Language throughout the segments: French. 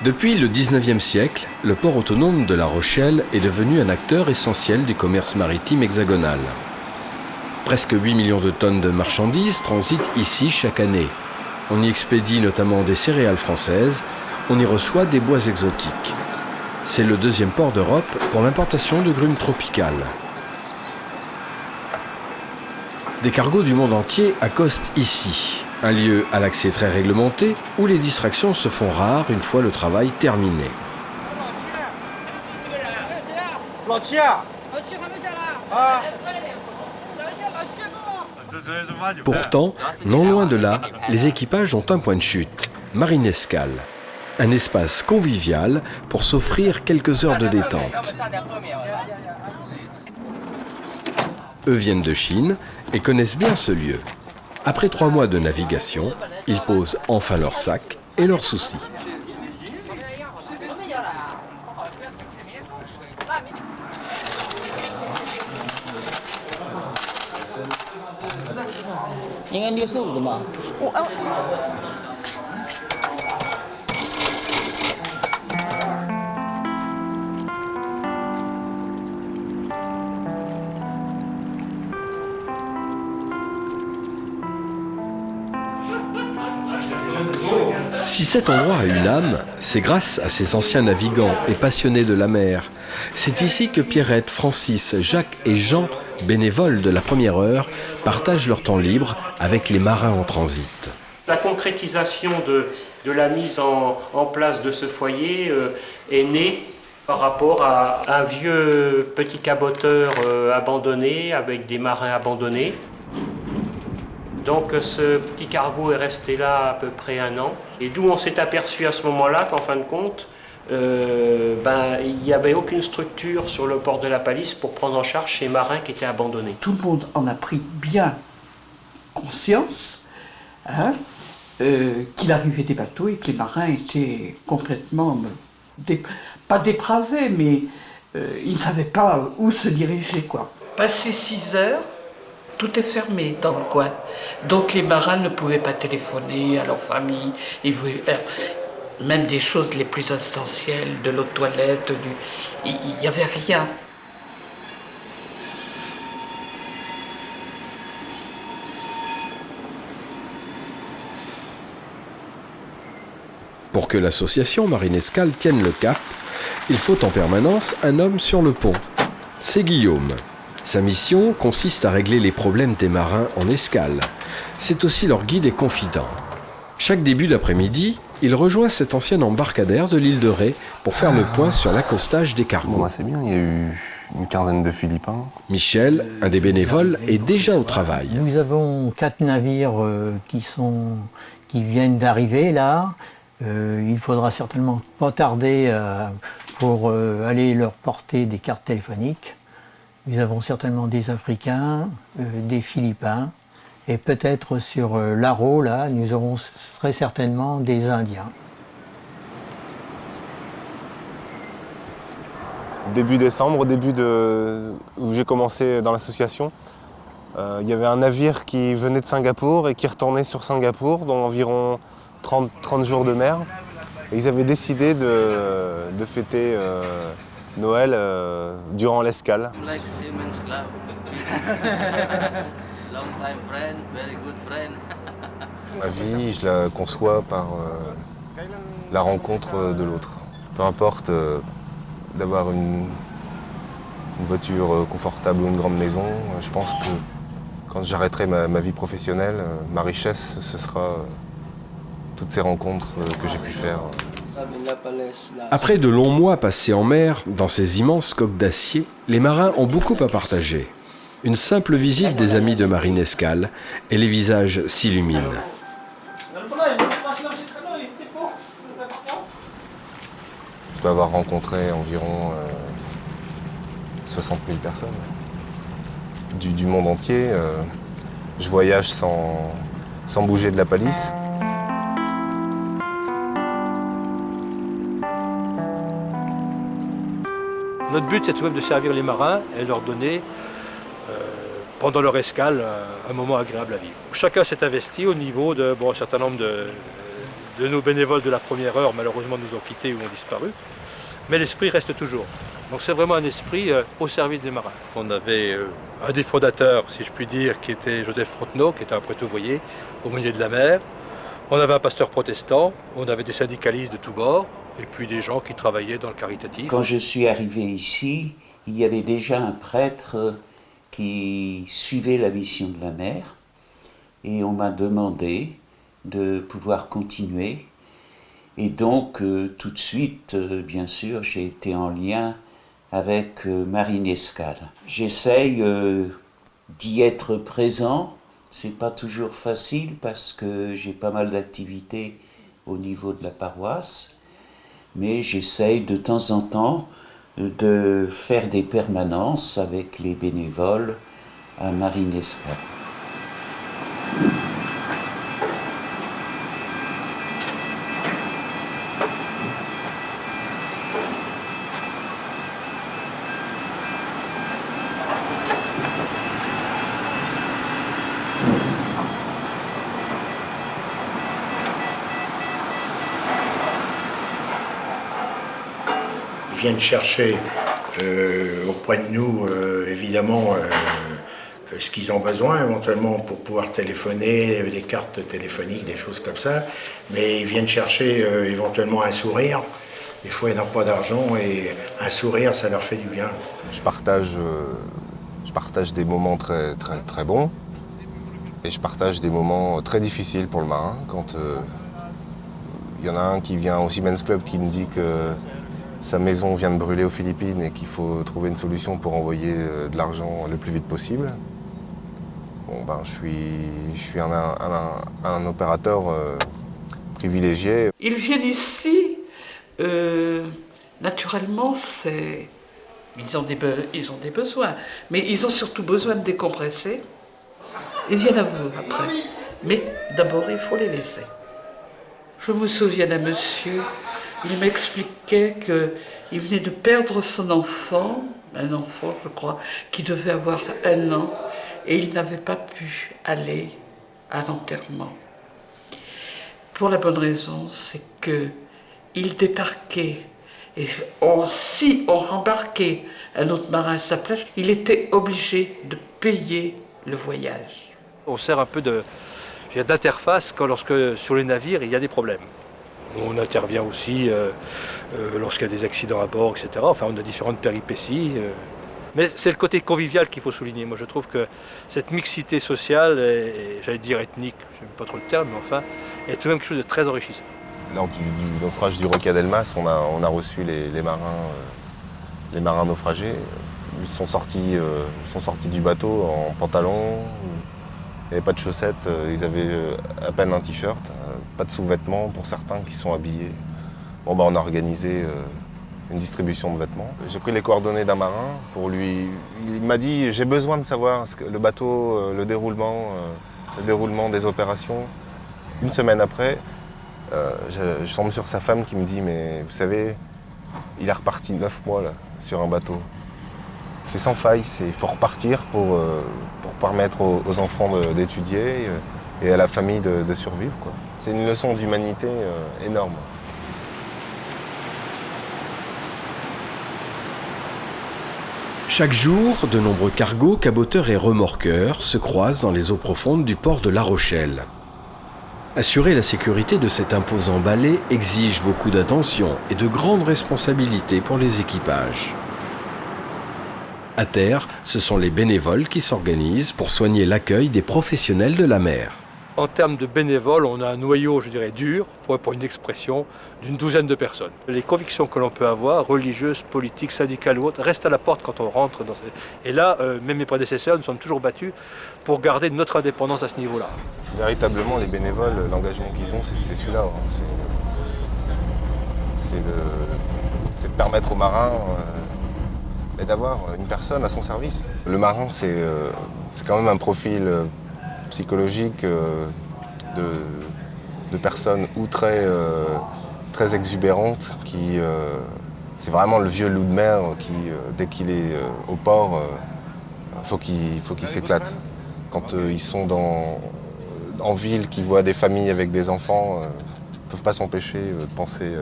Depuis le 19e siècle, le port autonome de La Rochelle est devenu un acteur essentiel du commerce maritime hexagonal. Presque 8 millions de tonnes de marchandises transitent ici chaque année. On y expédie notamment des céréales françaises, on y reçoit des bois exotiques. C'est le deuxième port d'Europe pour l'importation de grumes tropicales. Des cargos du monde entier accostent ici, un lieu à l'accès très réglementé où les distractions se font rares une fois le travail terminé. Pourtant, non loin de là, les équipages ont un point de chute, Marinescal, un espace convivial pour s'offrir quelques heures de détente. Eux viennent de Chine et connaissent bien ce lieu. Après 3 mois de navigation, ils posent enfin leurs sacs et leurs soucis. Si cet endroit a une âme, c'est grâce à ces anciens navigants et passionnés de la mer. C'est ici que Pierrette, Francis, Jacques et Jean, bénévoles de la première heure, partagent leur temps libre avec les marins en transit. La concrétisation de la mise en place de ce foyer est née par rapport à un vieux petit caboteur abandonné avec des marins abandonnés. Donc ce petit cargo est resté là à peu près 1 an. Et d'où on s'est aperçu à ce moment-là qu'en fin de compte, il n'y avait aucune structure sur le port de la Palisse pour prendre en charge ces marins qui étaient abandonnés. Tout le monde en a pris bien conscience, qu'il arrivait des bateaux et que les marins étaient complètement, pas dépravés, mais ils ne savaient pas où se diriger, quoi. Passé 6 heures, tout est fermé dans le coin. Donc les marins ne pouvaient pas téléphoner à leur famille. Même des choses les plus essentielles, de l'eau de toilette, il n'y avait rien. Pour que l'association Marinescal tienne le cap, il faut en permanence un homme sur le pont. C'est Guillaume. Sa mission consiste à régler les problèmes des marins en escale. C'est aussi leur guide et confident. Chaque début d'après-midi, il rejoint cet ancien embarcadère de l'île de Ré pour faire le point sur l'accostage des cargos. Bon, c'est bien, il y a eu une quinzaine de Philippins. Michel, un des bénévoles, est déjà au travail. Nous avons 4 navires qui viennent d'arriver là. Il faudra certainement pas tarder pour aller leur porter des cartes téléphoniques. Nous avons certainement des Africains, des Philippins, et peut-être sur l'Aro, là, nous aurons très certainement des Indiens. Début décembre, où j'ai commencé dans l'association, il y avait un navire qui venait de Singapour et qui retournait sur Singapour, dans environ 30 jours de mer. Et ils avaient décidé de fêter Noël durant l'escale. Ma vie, je la conçois par la rencontre de l'autre. Peu importe d'avoir une voiture confortable ou une grande maison, je pense que quand j'arrêterai ma vie professionnelle, ma richesse, ce sera toutes ces rencontres que j'ai pu faire. Après de longs mois passés en mer, dans ces immenses coques d'acier, les marins ont beaucoup à partager. Une simple visite des amis de Marinescal et les visages s'illuminent. Je dois avoir rencontré environ 60 000 personnes du monde entier. Je voyage sans bouger de la palisse. Notre but, c'est tout de même de servir les marins et leur donner, pendant leur escale, un moment agréable à vivre. Chacun s'est investi au niveau de un certain nombre de nos bénévoles de la première heure, malheureusement, nous ont quittés ou ont disparu. Mais l'esprit reste toujours. Donc c'est vraiment un esprit au service des marins. On avait un des fondateurs, si je puis dire, qui était Joseph Frontenot, qui était un prêtre ouvrier au milieu de la mer. On avait un pasteur protestant, on avait des syndicalistes de tous bords, et puis des gens qui travaillaient dans le caritatif. Quand je suis arrivé ici, il y avait déjà un prêtre qui suivait la mission de la mer, et on m'a demandé de pouvoir continuer. Et donc, tout de suite, bien sûr, j'ai été en lien avec Marine Escale. J'essaye d'y être présent. C'est pas toujours facile parce que j'ai pas mal d'activités au niveau de la paroisse, mais j'essaye de temps en temps de faire des permanences avec les bénévoles à Marine Escale. Ils viennent chercher auprès de nous, évidemment, ce qu'ils ont besoin, éventuellement pour pouvoir téléphoner, des cartes téléphoniques, des choses comme ça. Mais ils viennent chercher éventuellement un sourire. Des fois, ils n'ont pas d'argent et un sourire, ça leur fait du bien. Je partage des moments très, très, très bons et je partage des moments très difficiles pour le marin. Quand il y en a un qui vient au Seamen's Club qui me dit que sa maison vient de brûler aux Philippines et qu'il faut trouver une solution pour envoyer de l'argent le plus vite possible. Bon, ben, je suis un opérateur privilégié. Ils viennent ici, naturellement, ils ont des besoins, mais ils ont surtout besoin de décompresser. Ils viennent à vous après. Mais d'abord, il faut les laisser. Je me souviens d'un monsieur, il m'expliquait qu'il venait de perdre son enfant, un enfant, je crois, qui devait avoir 1 an, et il n'avait pas pu aller à l'enterrement. Pour la bonne raison, c'est qu'il débarquait, et si on rembarquait un autre marin à sa place, il était obligé de payer le voyage. On sert un peu d'interface lorsque sur les navires il y a des problèmes. On intervient aussi lorsqu'il y a des accidents à bord, etc. Enfin, on a différentes péripéties. Mais c'est le côté convivial qu'il faut souligner. Moi, je trouve que cette mixité sociale, et j'allais dire ethnique, je n'aime pas trop le terme, mais enfin, est tout de même quelque chose de très enrichissant. Lors du naufrage du Roca Delmas, on a reçu les marins naufragés. Ils sont sortis du bateau en pantalon. Il n'y avait pas de chaussettes, ils avaient à peine un t-shirt, pas de sous-vêtements pour certains qui sont habillés. Bon, bah, on a organisé une distribution de vêtements. J'ai pris les coordonnées d'un marin pour lui. Il m'a dit j'ai besoin de savoir le bateau, le déroulement des opérations. Une semaine après, je tombe sur sa femme qui me dit mais vous savez, il est reparti 9 mois là, sur un bateau. C'est sans faille, il faut repartir pour permettre aux enfants d'étudier et à la famille de survivre, quoi. C'est une leçon d'humanité énorme. Chaque jour, de nombreux cargos, caboteurs et remorqueurs se croisent dans les eaux profondes du port de La Rochelle. Assurer la sécurité de cet imposant balai exige beaucoup d'attention et de grandes responsabilités pour les équipages. À terre, ce sont les bénévoles qui s'organisent pour soigner l'accueil des professionnels de la mer. En termes de bénévoles, on a un noyau, je dirais, dur, pour une expression, d'une douzaine de personnes. Les convictions que l'on peut avoir, religieuses, politiques, syndicales ou autres, restent à la porte quand on rentre dans ces... Et là, même mes prédécesseurs, nous sommes toujours battus pour garder notre indépendance à ce niveau-là. Véritablement, les bénévoles, l'engagement qu'ils ont, c'est celui-là. Hein. C'est de permettre aux marins d'avoir une personne à son service. Le marin, c'est quand même un profil psychologique de personnes ou très exubérantes qui c'est vraiment le vieux loup de mer qui dès qu'il est au port faut qu'il s'éclate. Quand ils sont en ville, qu'ils voient des familles avec des enfants, peuvent pas s'empêcher de penser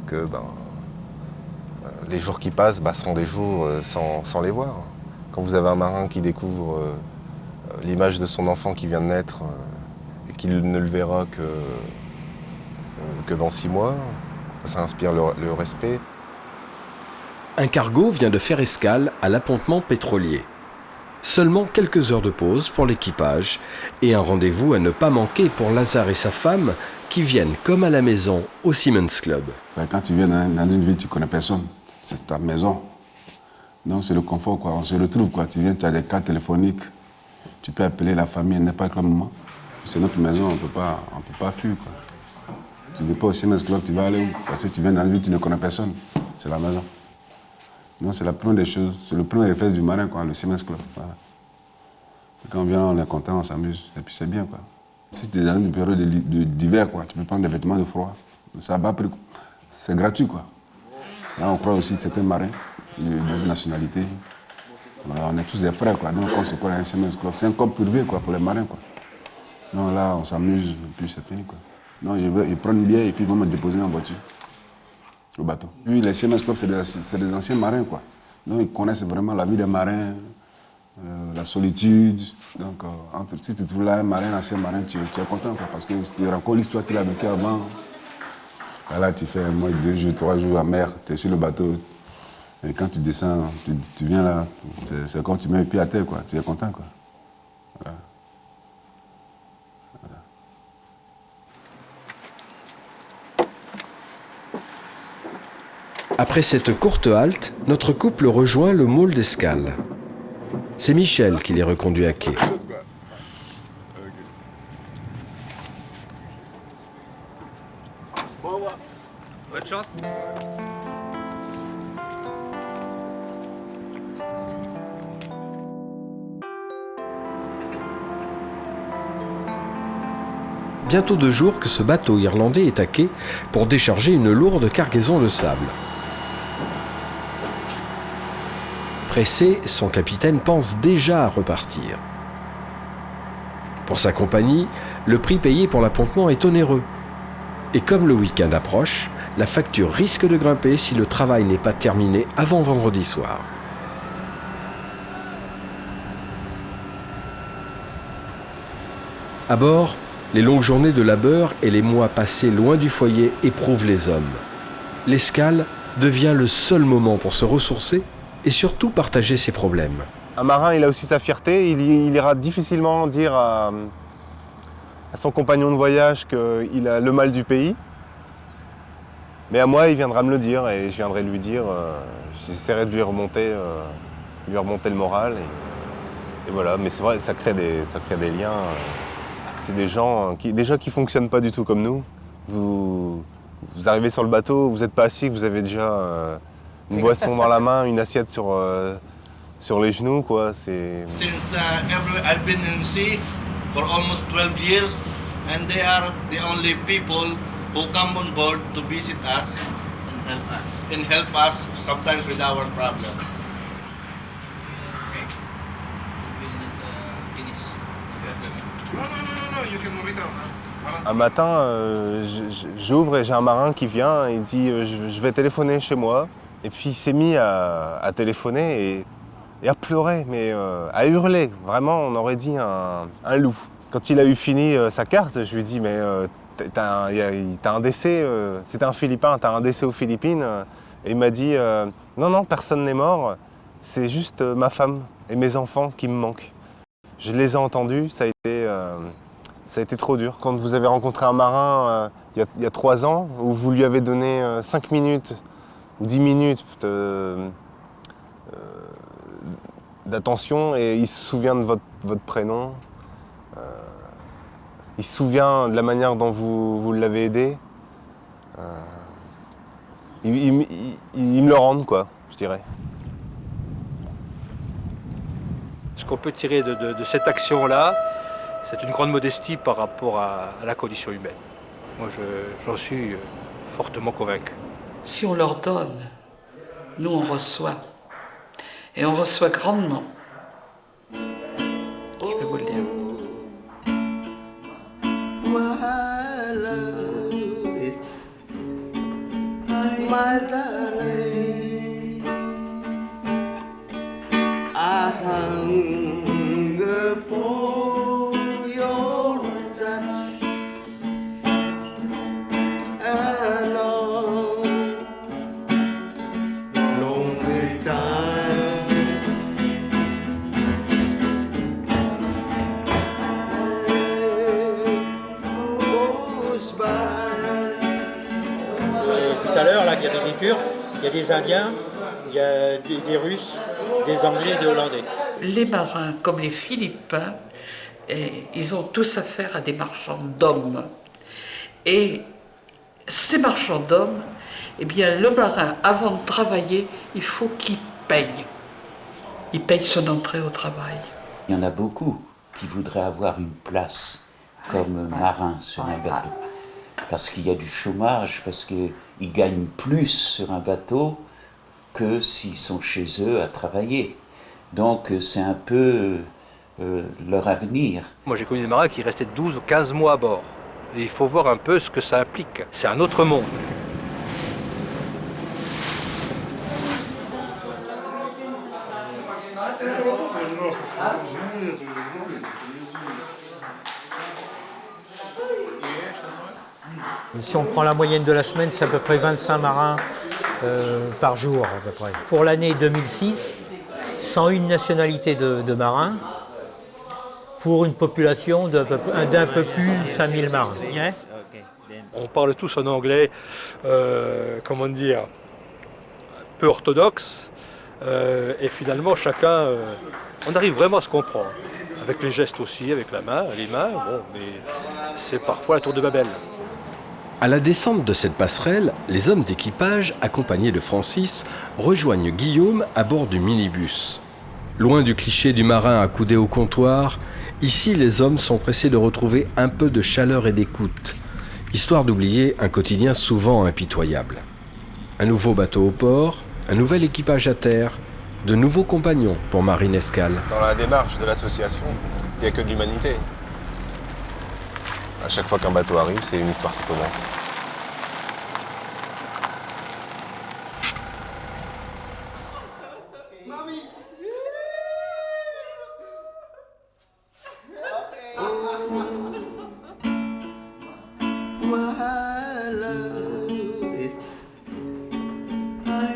que les jours qui passent seront des jours sans les voir. Quand vous avez un marin qui découvre l'image de son enfant qui vient de naître et qu'il ne le verra que dans 6 mois, ça inspire le respect. Un cargo vient de faire escale à l'appontement pétrolier. Seulement quelques heures de pause pour l'équipage et un rendez-vous à ne pas manquer pour Lazare et sa femme qui viennent comme à la maison au Siemens Club. Quand tu viens dans une ville, tu ne connais personne. C'est ta maison. Donc c'est le confort, quoi. On se retrouve, quoi. Tu viens, tu as des cartes téléphoniques. Tu peux appeler la famille à n'importe quel moment. C'est notre maison, on ne peut pas fuir, quoi. Tu ne veux pas au Siemens Club, tu vas aller où? Parce que tu viens dans une ville, tu ne connais personne. C'est la maison. Donc c'est la première des choses, c'est le premier réflexe du marin, quoi, le Siemens Club. Voilà. Et quand on vient, on est content, on s'amuse, et puis c'est bien, quoi. Si tu es dans une période d'hiver, quoi, tu peux prendre des vêtements de froid. Ça va prix, c'est gratuit, quoi. Là, on croit aussi que c'est un marin de nationalité. Voilà, on est tous des frères, quoi. Donc on se colle à un Siemens Club. C'est un club privé, quoi, pour les marins, quoi. Donc là, on s'amuse, et puis c'est fini, quoi. Donc ils prennent une bière et puis ils vont me déposer en voiture. Au bateau. Puis les Siemens Club, c'est des anciens marins, quoi. Donc ils connaissent vraiment la vie des marins, la solitude. Donc si tu trouves là un marin, un ancien marin, tu es content, quoi, parce que tu racontes l'histoire qu'il a vécue avant. Là, tu fais 1 mois, 2 jours, 3 jours à mer, tu es sur le bateau. Et quand tu descends, tu viens là, c'est quand tu mets les pieds à terre, quoi. Tu es content, quoi. Voilà. Après cette courte halte, notre couple rejoint le môle d'escale. C'est Michel qui les reconduit à quai. Bonne chance. Bientôt 2 jours que ce bateau irlandais est à quai pour décharger une lourde cargaison de sable. Pressé, son capitaine pense déjà à repartir. Pour sa compagnie, le prix payé pour l'appontement est onéreux. Et comme le week-end approche, la facture risque de grimper si le travail n'est pas terminé avant vendredi soir. À bord, les longues journées de labeur et les mois passés loin du foyer éprouvent les hommes. L'escale devient le seul moment pour se ressourcer et surtout partager ses problèmes. Un marin, il a aussi sa fierté. Il ira difficilement dire à son compagnon de voyage qu'il a le mal du pays. Mais à moi, il viendra me le dire et je viendrai lui dire. J'essaierai de lui remonter le moral. Et voilà, mais c'est vrai, ça crée des liens. C'est des gens qui ne fonctionnent pas du tout comme nous. Vous arrivez sur le bateau, vous n'êtes pas assis, vous avez déjà une boisson dans la main, une assiette sur les genoux, quoi. C'est... Since I've been in sea for almost 12 years, and they are the only people who come on board to visit us and help us sometimes with our problem. Un matin, j'ouvre et j'ai un marin qui vient et il dit je vais téléphoner chez moi. Et puis il s'est mis à téléphoner et à pleurer, mais à hurler. Vraiment, on aurait dit un loup. Quand il a eu fini sa carte, je lui ai dit mais t'as un décès, c'était un Philippin, t'as un décès aux Philippines. Et il m'a dit non, personne n'est mort, c'est juste ma femme et mes enfants qui me manquent. Je les ai entendus, ça a été trop dur. Quand vous avez rencontré un marin il y a 3 ans, où vous lui avez donné 5 minutes ou 10 minutes d'attention et il se souvient de votre prénom, il se souvient de la manière dont vous l'avez aidé, il me le rend, quoi, je dirais. Ce qu'on peut tirer de cette action-là, c'est une grande modestie par rapport à la condition humaine. Moi, j'en suis fortement convaincu. Si on leur donne, nous on reçoit. Et on reçoit grandement. Je vais vous le dire. Il y a des Indiens, il y a des Russes, des Anglais, des Hollandais. Les marins, comme les Philippins, ils ont tous affaire à des marchands d'hommes. Et ces marchands d'hommes, eh bien, le marin, avant de travailler, il faut qu'il paye. Il paye son entrée au travail. Il y en a beaucoup qui voudraient avoir une place comme marin sur un bateau. Parce qu'il y a du chômage, parce qu'ils gagnent plus sur un bateau que s'ils sont chez eux à travailler. Donc c'est un peu leur avenir. Moi j'ai connu des marins qui restaient 12 ou 15 mois à bord. Et il faut voir un peu ce que ça implique. C'est un autre monde. Si on prend la moyenne de la semaine, c'est à peu près 25 marins par jour à peu près. Pour l'année 2006, 101 nationalités de marins pour une population d'un peu plus de 5000 marins. On parle tous en anglais, comment dire, peu orthodoxe, et finalement chacun, on arrive vraiment à se comprendre. Avec les gestes aussi, avec les mains, bon, mais c'est parfois la tour de Babel. À la descente de cette passerelle, les hommes d'équipage, accompagnés de Francis, rejoignent Guillaume à bord du minibus. Loin du cliché du marin accoudé au comptoir, ici les hommes sont pressés de retrouver un peu de chaleur et d'écoute, histoire d'oublier un quotidien souvent impitoyable. Un nouveau bateau au port, un nouvel équipage à terre, de nouveaux compagnons pour Marine Escale. Dans la démarche de l'association, il n'y a que de l'humanité. À chaque fois qu'un bateau arrive, c'est une histoire qui commence.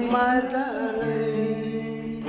My darling,